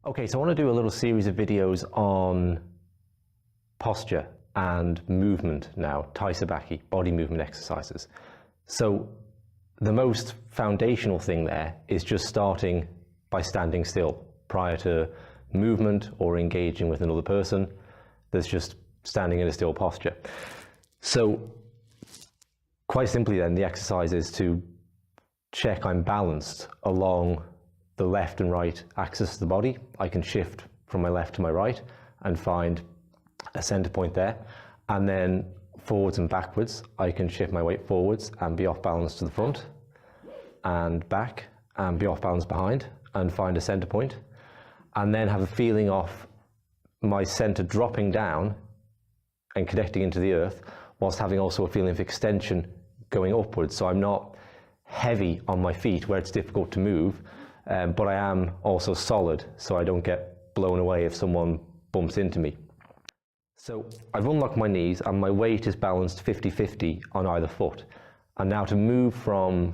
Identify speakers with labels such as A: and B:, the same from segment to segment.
A: Okay, so I want to do a little series of videos on posture and movement now, tai sabaki, body movement exercises. So the most foundational thing there is just starting by standing still prior to movement or engaging with another person. There's just standing in a still posture. So quite simply then, the exercise is to check I'm balanced along the left and right axis of the body. I can shift from my left to my right and find a center point there. And then forwards and backwards, I can shift my weight forwards and be off balance to the front and back and be off balance behind and find a center point. And then have a feeling of my center dropping down and connecting into the earth, whilst having also a feeling of extension going upwards. So I'm not heavy on my feet where it's difficult to move, but I am also solid, so I don't get blown away if someone bumps into me. So I've unlocked my knees and my weight is balanced 50-50 on either foot. And now to move from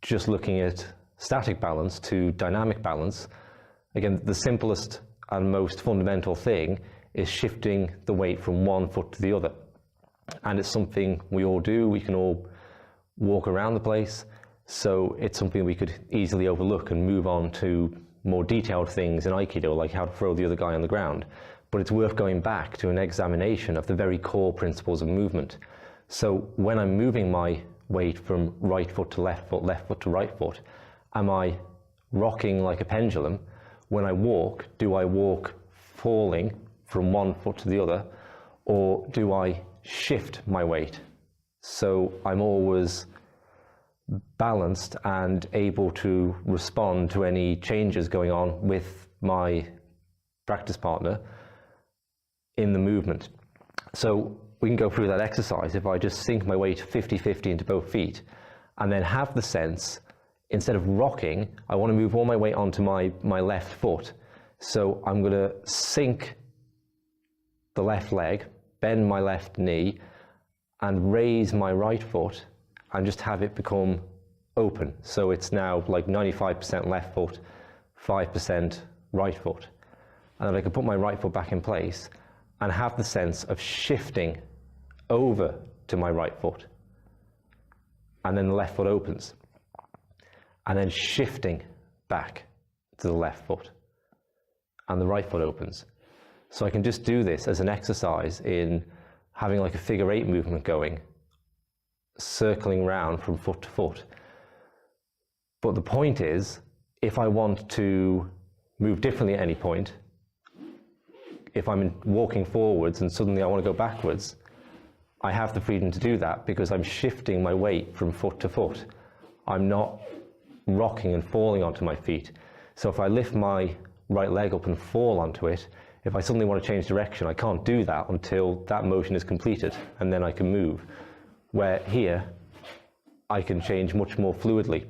A: just looking at static balance to dynamic balance, again, the simplest and most fundamental thing is shifting the weight from one foot to the other. And it's something we all do. We can all walk around the place. So it's something we could easily overlook and move on to more detailed things in Aikido, like how to throw the other guy on the ground. But it's worth going back to an examination of the very core principles of movement. So when I'm moving my weight from right foot to left foot to right foot, am I rocking like a pendulum? When I walk, do I walk falling from one foot to the other, or do I shift my weight? So I'm always balanced and able to respond to any changes going on with my practice partner in the movement. So we can go through that exercise. If I just sink my weight 50-50 into both feet and then have the sense, instead of rocking, I want to move all my weight onto my left foot. So I'm going to sink the left leg, bend my left knee and raise my right foot and just have it become open. So it's now like 95% left foot, 5% right foot. And then I can put my right foot back in place and have the sense of shifting over to my right foot. And then the left foot opens. And then shifting back to the left foot. And the right foot opens. So I can just do this as an exercise in having like a figure 8 movement going, circling round from foot to foot. But the point is, if I want to move differently at any point, if I'm walking forwards and suddenly I want to go backwards, I have the freedom to do that because I'm shifting my weight from foot to foot. I'm not rocking and falling onto my feet. So if I lift my right leg up and fall onto it, if I suddenly want to change direction, I can't do that until that motion is completed, and then I can move. Where here, I can change much more fluidly.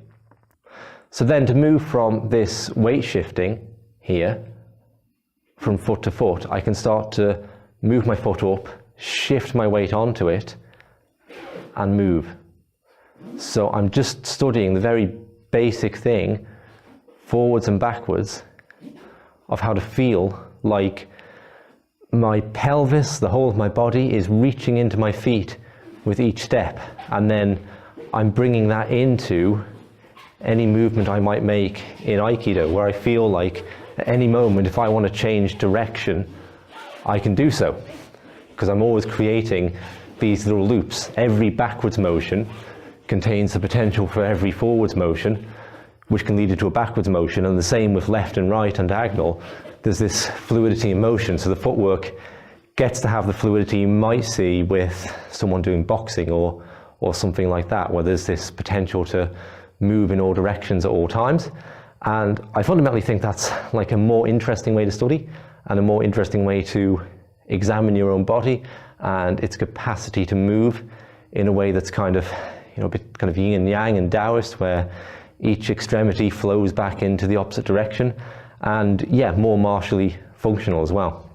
A: So then to move from this weight shifting here, from foot to foot, I can start to move my foot up, shift my weight onto it, and move. So I'm just studying the very basic thing, forwards and backwards, of how to feel like my pelvis, the whole of my body, is reaching into my feet with each step, and then I'm bringing that into any movement I might make in Aikido, where I feel like at any moment, if I want to change direction, I can do so, because I'm always creating these little loops. Every backwards motion contains the potential for every forwards motion, which can lead into a backwards motion, and the same with left and right and diagonal. There's this fluidity in motion, so the footwork gets to have the fluidity you might see with someone doing boxing or something like that, where there's this potential to move in all directions at all times. And I fundamentally think that's like a more interesting way to study and a more interesting way to examine your own body and its capacity to move in a way that's kind of, you know, a bit kind of yin and yang and Taoist, where each extremity flows back into the opposite direction, and yeah, more martially functional as well.